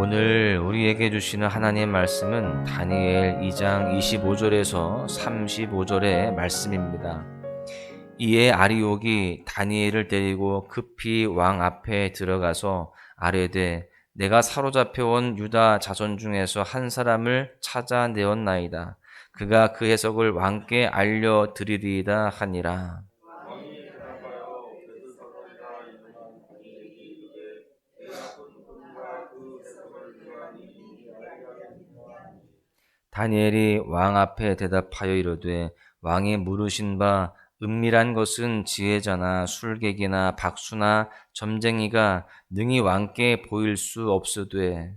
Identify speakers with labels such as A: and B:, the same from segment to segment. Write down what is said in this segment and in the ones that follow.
A: 오늘 우리에게 주시는 하나님 말씀은 다니엘 2장 25절에서 35절의 말씀입니다. 이에 아리옥이 다니엘을 데리고 급히 왕 앞에 들어가서 아뢰되 내가 사로잡혀온 유다 자손 중에서 한 사람을 찾아내었나이다. 그가 그 해석을 왕께 알려드리리이다 하니라. 다니엘이 왕 앞에 대답하여 이르되 왕이 물으신 바 은밀한 것은 지혜자나 술객이나 박수나 점쟁이가 능히 왕께 보일 수 없으되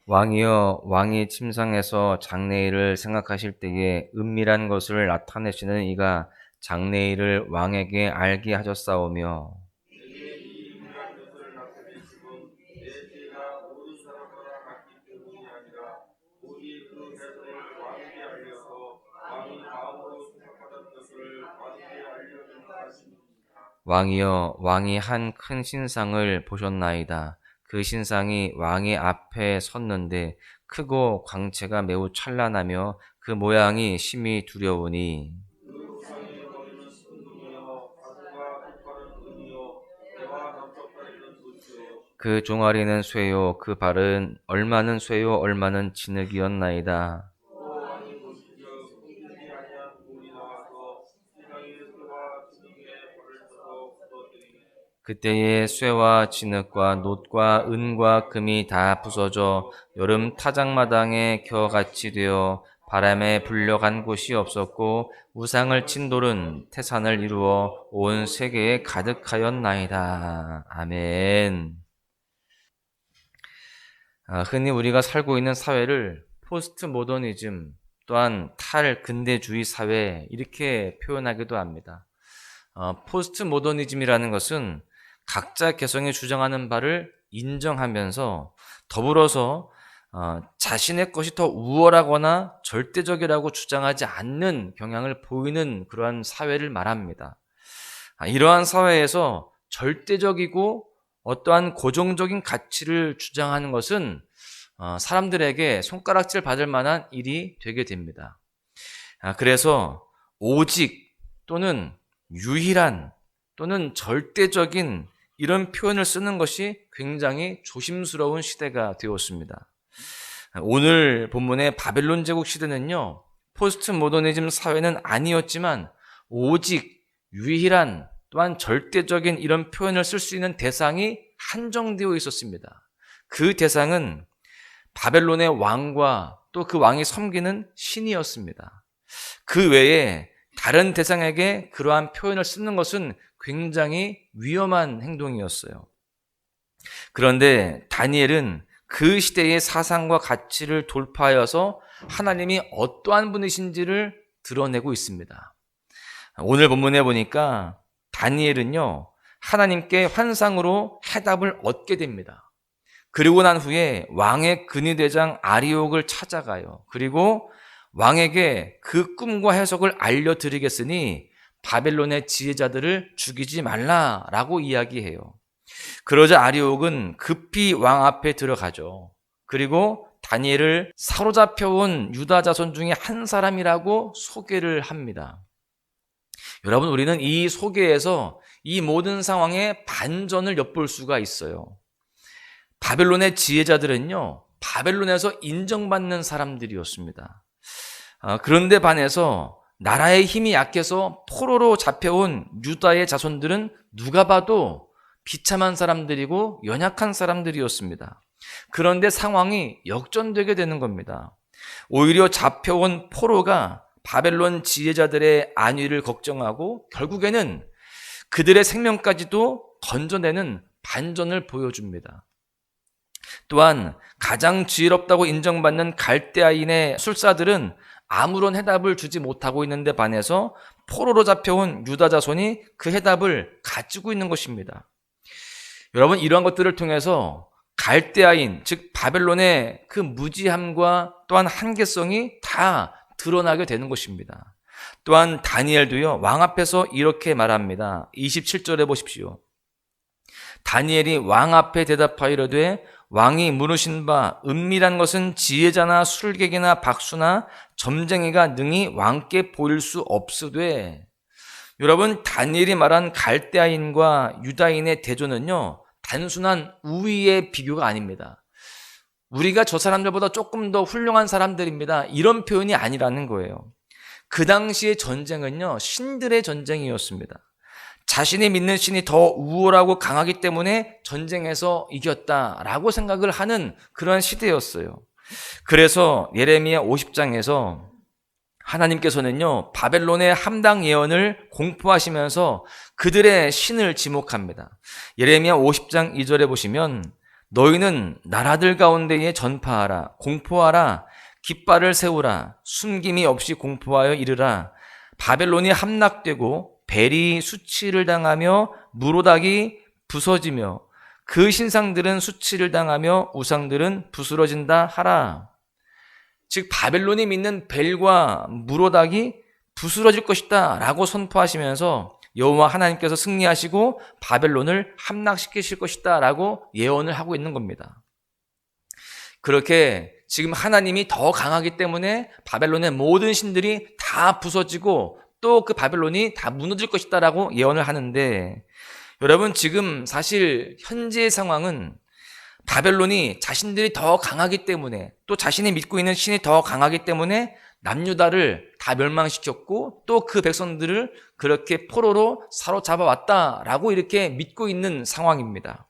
A: 왕이여 왕이 침상에서 장래일을 생각하실 때에 은밀한 것을 나타내시는 이가 장래일을 왕에게 알게 하셨사오며 왕이여 왕이 한 큰 신상을 보셨나이다. 그 신상이 왕의 앞에 섰는데 크고 광채가 매우 찬란하며 그 모양이 심히 두려우니 그 종아리는 쇠요 그 발은 얼마는 쇠요 얼마는 진흙이었나이다. 그때에 쇠와 진흙과 놋과 은과 금이 다 부서져 여름 타작마당에 겨같이 되어 바람에 불려간 곳이 없었고 우상을 친 돌은 태산을 이루어 온 세계에 가득하였나이다. 아멘. 흔히 우리가 살고 있는 사회를 포스트 모더니즘 또한 탈근대주의 사회 이렇게 표현하기도 합니다. 포스트 모더니즘이라는 것은 각자 개성이 주장하는 바를 인정하면서 더불어서 자신의 것이 더 우월하거나 절대적이라고 주장하지 않는 경향을 보이는 그러한 사회를 말합니다. 이러한 사회에서 절대적이고 어떠한 고정적인 가치를 주장하는 것은 사람들에게 손가락질 받을 만한 일이 되게 됩니다. 그래서 오직 또는 유일한 또는 절대적인 이런 표현을 쓰는 것이 굉장히 조심스러운 시대가 되었습니다. 오늘 본문의 바벨론 제국 시대는요, 포스트 모더니즘 사회는 아니었지만 오직 유일한 또한 절대적인 이런 표현을 쓸 수 있는 대상이 한정되어 있었습니다. 그 대상은 바벨론의 왕과 또 그 왕이 섬기는 신이었습니다. 그 외에 다른 대상에게 그러한 표현을 쓰는 것은 굉장히 위험한 행동이었어요. 그런데 다니엘은 그 시대의 사상과 가치를 돌파하여서 하나님이 어떠한 분이신지를 드러내고 있습니다. 오늘 본문에 보니까 다니엘은요, 하나님께 환상으로 해답을 얻게 됩니다. 그리고 난 후에 왕의 근위대장 아리옥을 찾아가요. 그리고 왕에게 그 꿈과 해석을 알려드리겠으니 바벨론의 지혜자들을 죽이지 말라라고 이야기해요. 그러자 아리옥은 급히 왕 앞에 들어가죠. 그리고 다니엘을 사로잡혀온 유다 자손 중에 한 사람이라고 소개를 합니다. 여러분, 우리는 이 소개에서 이 모든 상황의 반전을 엿볼 수가 있어요. 바벨론의 지혜자들은요, 바벨론에서 인정받는 사람들이었습니다. 그런데 반해서 나라의 힘이 약해서 포로로 잡혀온 유다의 자손들은 누가 봐도 비참한 사람들이고 연약한 사람들이었습니다. 그런데 상황이 역전되게 되는 겁니다. 오히려 잡혀온 포로가 바벨론 지혜자들의 안위를 걱정하고 결국에는 그들의 생명까지도 건져내는 반전을 보여줍니다. 또한 가장 지혜롭다고 인정받는 갈대아인의 술사들은 아무런 해답을 주지 못하고 있는데 반해서 포로로 잡혀온 유다 자손이 그 해답을 가지고 있는 것입니다. 여러분, 이러한 것들을 통해서 갈대아인, 즉 바벨론의 그 무지함과 또한 한계성이 다 드러나게 되는 것입니다. 또한 다니엘도요, 왕 앞에서 이렇게 말합니다. 27절에 보십시오. 다니엘이 왕 앞에 대답하여 이르되 왕이 물으신 바 은밀한 것은 지혜자나 술객이나 박수나 점쟁이가 능히 왕께 보일 수 없으되. 여러분, 다니엘이 말한 갈대아인과 유다인의 대조는요, 단순한 우위의 비교가 아닙니다. 우리가 저 사람들보다 조금 더 훌륭한 사람들입니다, 이런 표현이 아니라는 거예요. 그 당시의 전쟁은요, 신들의 전쟁이었습니다. 자신이 믿는 신이 더 우월하고 강하기 때문에 전쟁에서 이겼다라고 생각을 하는 그런 시대였어요. 그래서 예레미야 50장에서 하나님께서는요, 바벨론의 함당 예언을 공포하시면서 그들의 신을 지목합니다. 예레미야 50장 2절에 보시면 너희는 나라들 가운데에 전파하라, 공포하라, 깃발을 세우라, 숨김이 없이 공포하여 이르라. 바벨론이 함락되고 벨이 수치를 당하며 무로닥이 부서지며 그 신상들은 수치를 당하며 우상들은 부스러진다 하라. 즉 바벨론이 믿는 벨과 무로닥이 부스러질 것이다 라고 선포하시면서 여호와 하나님께서 승리하시고 바벨론을 함락시키실 것이다 라고 예언을 하고 있는 겁니다. 그렇게 지금 하나님이 더 강하기 때문에 바벨론의 모든 신들이 다 부서지고 또 그 바벨론이 다 무너질 것이다 라고 예언을 하는데, 여러분 지금 사실 현재의 상황은 바벨론이 자신들이 더 강하기 때문에, 또 자신이 믿고 있는 신이 더 강하기 때문에 남유다를 다 멸망시켰고 또 그 백성들을 그렇게 포로로 사로잡아 왔다라고 이렇게 믿고 있는 상황입니다.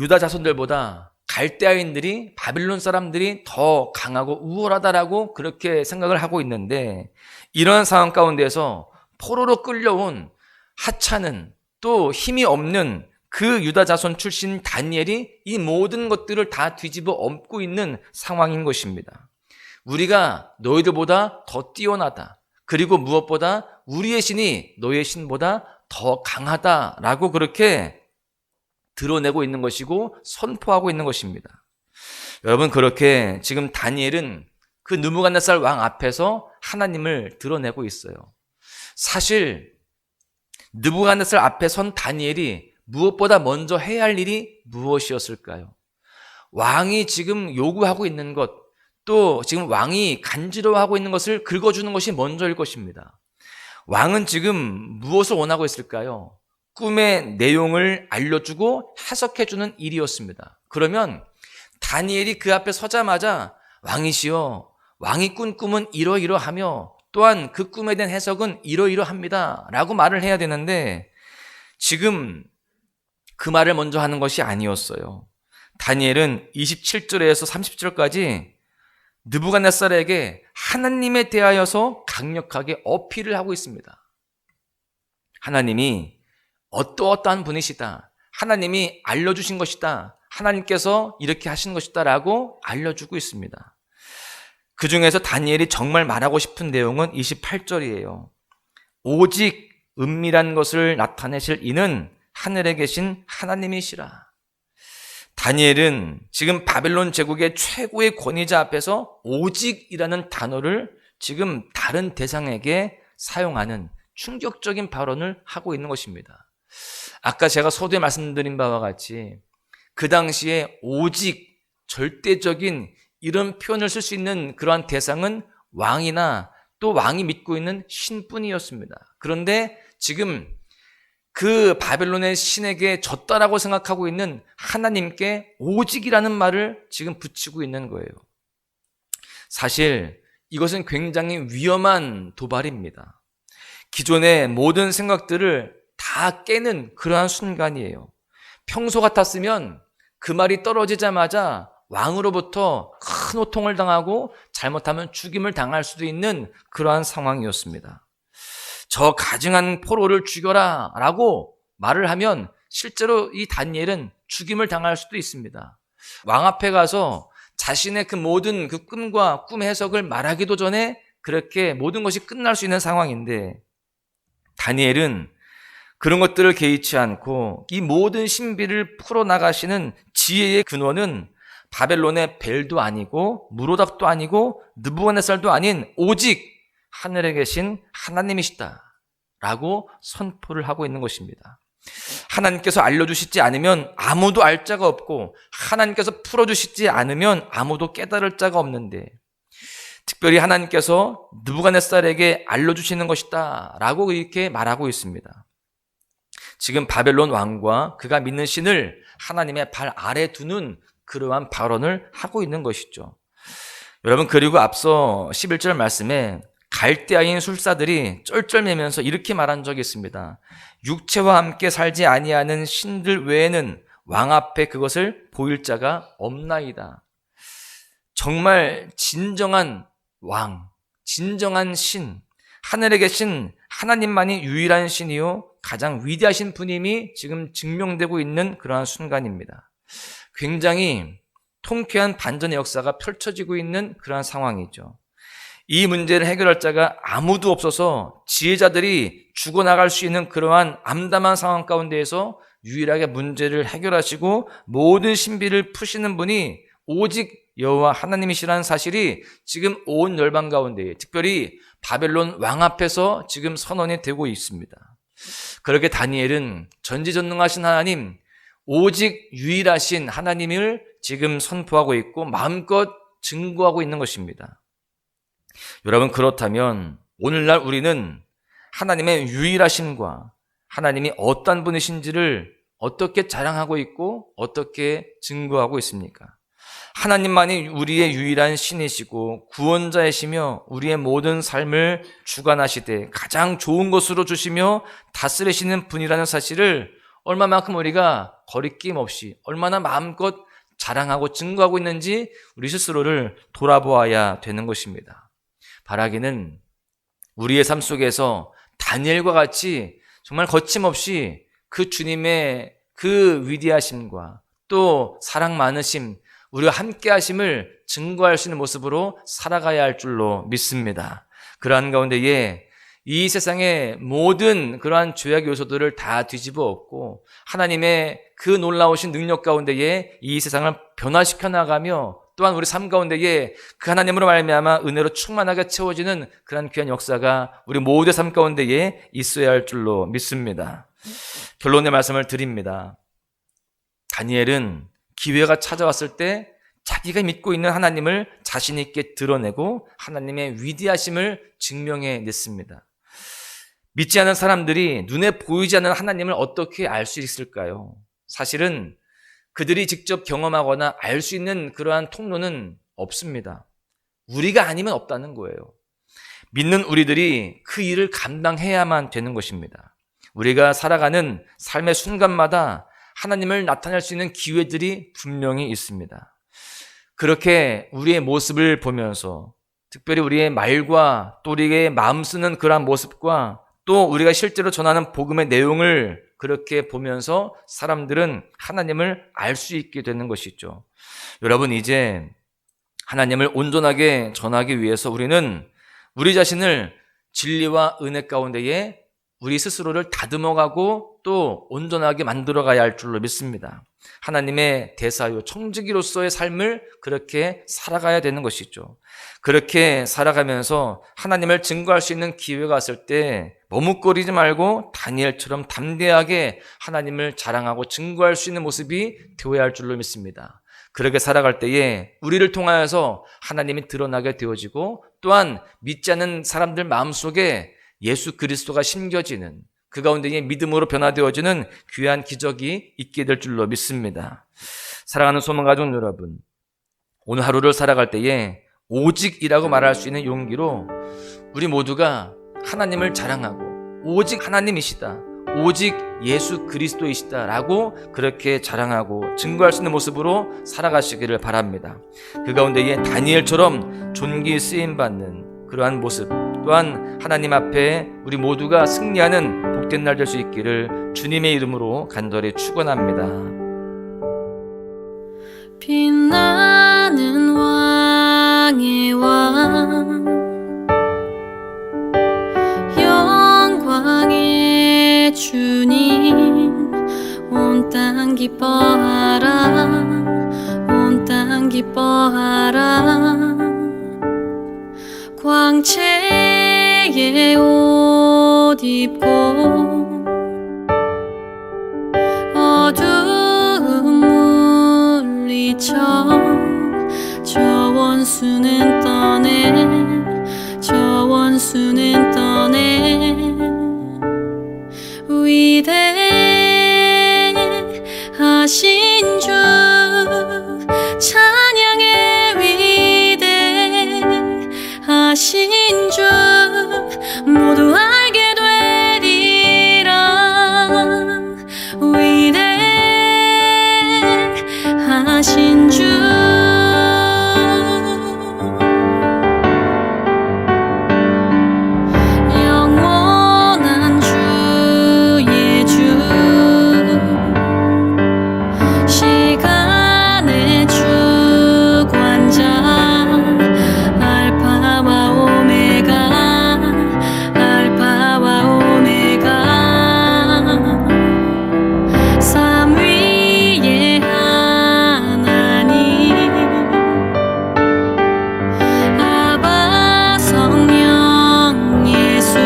A: 유다 자손들보다 갈대아인들이, 바빌론 사람들이 더 강하고 우월하다라고 그렇게 생각을 하고 있는데, 이런 상황 가운데서 포로로 끌려온 하찮은 또 힘이 없는 그 유다 자손 출신 다니엘이 이 모든 것들을 다 뒤집어 엎고 있는 상황인 것입니다. 우리가 너희들보다 더 뛰어나다, 그리고 무엇보다 우리의 신이 너희의 신보다 더 강하다라고 그렇게 드러내고 있는 것이고 선포하고 있는 것입니다. 여러분, 그렇게 지금 다니엘은 그 느부갓네살 왕 앞에서 하나님을 드러내고 있어요. 사실 느부갓네살 앞에 선 다니엘이 무엇보다 먼저 해야 할 일이 무엇이었을까요? 왕이 지금 요구하고 있는 것, 또 지금 왕이 간지러워하고 있는 것을 긁어주는 것이 먼저일 것입니다. 왕은 지금 무엇을 원하고 있을까요? 꿈의 내용을 알려주고 해석해주는 일이었습니다. 그러면 다니엘이 그 앞에 서자마자 왕이시여, 왕이 꾼 꿈은 이러이러하며 또한 그 꿈에 대한 해석은 이러이러합니다 라고 말을 해야 되는데, 지금 그 말을 먼저 하는 것이 아니었어요. 다니엘은 27절에서 30절까지 느부갓네살에게 하나님에 대하여서 강력하게 어필을 하고 있습니다. 하나님이 어떠어떠한 분이시다, 하나님이 알려주신 것이다, 하나님께서 이렇게 하신 것이다 라고 알려주고 있습니다. 그 중에서 다니엘이 정말 말하고 싶은 내용은 28절이에요. 오직 은밀한 것을 나타내실 이는 하늘에 계신 하나님이시라. 다니엘은 지금 바벨론 제국의 최고의 권위자 앞에서 오직이라는 단어를 지금 다른 대상에게 사용하는 충격적인 발언을 하고 있는 것입니다. 아까 제가 서두에 말씀드린 바와 같이 그 당시에 오직, 절대적인 이런 표현을 쓸 수 있는 그러한 대상은 왕이나 또 왕이 믿고 있는 신뿐이었습니다. 그런데 지금 그 바벨론의 신에게 졌다라고 생각하고 있는 하나님께 오직이라는 말을 지금 붙이고 있는 거예요. 사실 이것은 굉장히 위험한 도발입니다. 기존의 모든 생각들을 다 깨는 그러한 순간이에요. 평소 같았으면 그 말이 떨어지자마자 왕으로부터 큰 호통을 당하고 잘못하면 죽임을 당할 수도 있는 그러한 상황이었습니다. 저 가증한 포로를 죽여라 라고 말을 하면 실제로 이 다니엘은 죽임을 당할 수도 있습니다. 왕 앞에 가서 자신의 그 모든 그 꿈과 꿈 해석을 말하기도 전에 그렇게 모든 것이 끝날 수 있는 상황인데, 다니엘은 그런 것들을 개의치 않고 이 모든 신비를 풀어나가시는 지혜의 근원은 바벨론의 벨도 아니고 무로닥도 아니고 느부갓네살도 아닌 오직 하늘에 계신 하나님이시다 라고 선포를 하고 있는 것입니다. 하나님께서 알려주시지 않으면 아무도 알 자가 없고 하나님께서 풀어주시지 않으면 아무도 깨달을 자가 없는데 특별히 하나님께서 느부갓네살에게 알려주시는 것이다 라고 이렇게 말하고 있습니다. 지금 바벨론 왕과 그가 믿는 신을 하나님의 발 아래 두는 그러한 발언을 하고 있는 것이죠. 여러분, 그리고 앞서 11절 말씀에 갈대아인 술사들이 쩔쩔매면서 이렇게 말한 적이 있습니다. 육체와 함께 살지 아니하는 신들 외에는 왕 앞에 그것을 보일 자가 없나이다. 정말 진정한 왕, 진정한 신, 하늘에 계신 하나님만이 유일한 신이요 가장 위대하신 분임이 지금 증명되고 있는 그러한 순간입니다. 굉장히 통쾌한 반전의 역사가 펼쳐지고 있는 그러한 상황이죠. 이 문제를 해결할 자가 아무도 없어서 지혜자들이 죽어나갈 수 있는 그러한 암담한 상황 가운데에서 유일하게 문제를 해결하시고 모든 신비를 푸시는 분이 오직 여호와 하나님이시라는 사실이 지금 온 열방 가운데 특별히 바벨론 왕 앞에서 지금 선언이 되고 있습니다. 그렇게 다니엘은 전지전능하신 하나님, 오직 유일하신 하나님을 지금 선포하고 있고 마음껏 증거하고 있는 것입니다. 여러분, 그렇다면 오늘날 우리는 하나님의 유일하심과 하나님이 어떤 분이신지를 어떻게 자랑하고 있고 어떻게 증거하고 있습니까? 하나님만이 우리의 유일한 신이시고 구원자이시며 우리의 모든 삶을 주관하시되 가장 좋은 것으로 주시며 다스리시는 분이라는 사실을 얼마만큼 우리가 거리낌 없이 얼마나 마음껏 자랑하고 증거하고 있는지 우리 스스로를 돌아보아야 되는 것입니다. 바라기는 우리의 삶 속에서 다니엘과 같이 정말 거침없이 그 주님의 그 위대하심과 또 사랑 많으심, 우리와 함께 하심을 증거할 수 있는 모습으로 살아가야 할 줄로 믿습니다. 그러한 가운데에 이 세상의 모든 그러한 죄악 요소들을 다 뒤집어 엎고 하나님의 그 놀라우신 능력 가운데에 이 세상을 변화시켜 나가며 또한 우리 삶 가운데에 그 하나님으로 말미암아 은혜로 충만하게 채워지는 그런 귀한 역사가 우리 모두의 삶 가운데에 있어야 할 줄로 믿습니다. 결론의 말씀을 드립니다. 다니엘은 기회가 찾아왔을 때 자기가 믿고 있는 하나님을 자신 있게 드러내고 하나님의 위대하심을 증명해 냈습니다. 믿지 않는 사람들이 눈에 보이지 않는 하나님을 어떻게 알 수 있을까요? 사실은 그들이 직접 경험하거나 알 수 있는 그러한 통로는 없습니다. 우리가 아니면 없다는 거예요. 믿는 우리들이 그 일을 감당해야만 되는 것입니다. 우리가 살아가는 삶의 순간마다 하나님을 나타낼 수 있는 기회들이 분명히 있습니다. 그렇게 우리의 모습을 보면서 특별히 우리의 말과 또 우리의 마음 쓰는 그러한 모습과 또 우리가 실제로 전하는 복음의 내용을 그렇게 보면서 사람들은 하나님을 알 수 있게 되는 것이죠. 여러분, 이제 하나님을 온전하게 전하기 위해서 우리는 우리 자신을 진리와 은혜 가운데에 우리 스스로를 다듬어가고 또 온전하게 만들어가야 할 줄로 믿습니다. 하나님의 대사요 청지기로서의 삶을 그렇게 살아가야 되는 것이죠. 그렇게 살아가면서 하나님을 증거할 수 있는 기회가 왔을 때 머뭇거리지 말고 다니엘처럼 담대하게 하나님을 자랑하고 증거할 수 있는 모습이 되어야 할 줄로 믿습니다. 그렇게 살아갈 때에 우리를 통하여서 하나님이 드러나게 되어지고 또한 믿지 않는 사람들 마음속에 예수 그리스도가 심겨지는 그 가운데에 믿음으로 변화되어지는 귀한 기적이 있게 될 줄로 믿습니다. 사랑하는 소망 가족 여러분, 오늘 하루를 살아갈 때에 오직이라고 말할 수 있는 용기로 우리 모두가 하나님을 자랑하고 오직 하나님이시다, 오직 예수 그리스도이시다라고 그렇게 자랑하고 증거할 수 있는 모습으로 살아가시기를 바랍니다. 그 가운데에 다니엘처럼 존귀 쓰임받는 그러한 모습, 또한 하나님 앞에 우리 모두가 승리하는 복된 날 될 수 있기를 주님의 이름으로 간절히 축원합니다.
B: 빛나는 왕의 왕 영광의 주 주님 온 땅 기뻐하라 온 땅 기뻐하라 광채의 옷 입고 어두움 물리쳐 저 원수는 떠내 저 원수는 떠내 위대하신 주 찬양의 위대하신 주 모두 알게 되리라 위대하신 주 영원한 주의 주 시간의 주관자 알파와 오메가 알파와 오메가 삼위의 하나님 아바 성령 예수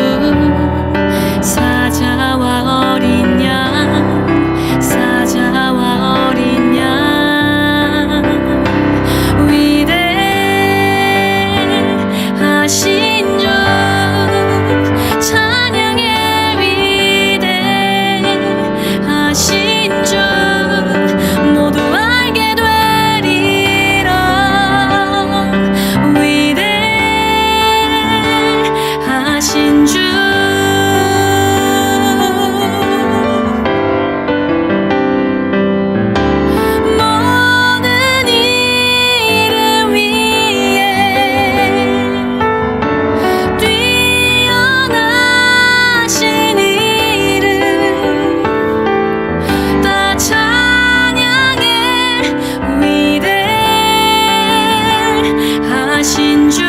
B: 사자와 어린 양 사자와 어린 양 위대하신 주 찬양의 위대하신 주 모두 알게 되리라 위대하신 주 모든 이름 위에 뛰어나신 이름 다 찬양해 위대하신 주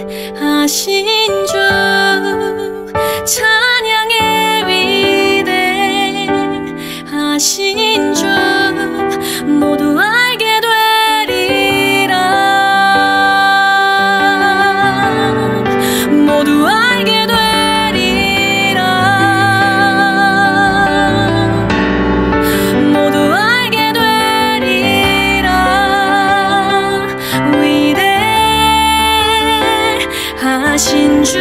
B: 위대하신 주 찬양의 위대하신 주 모두 알게 되리라 모두 알게 되리라 모두 알게 되리라 위대하신 주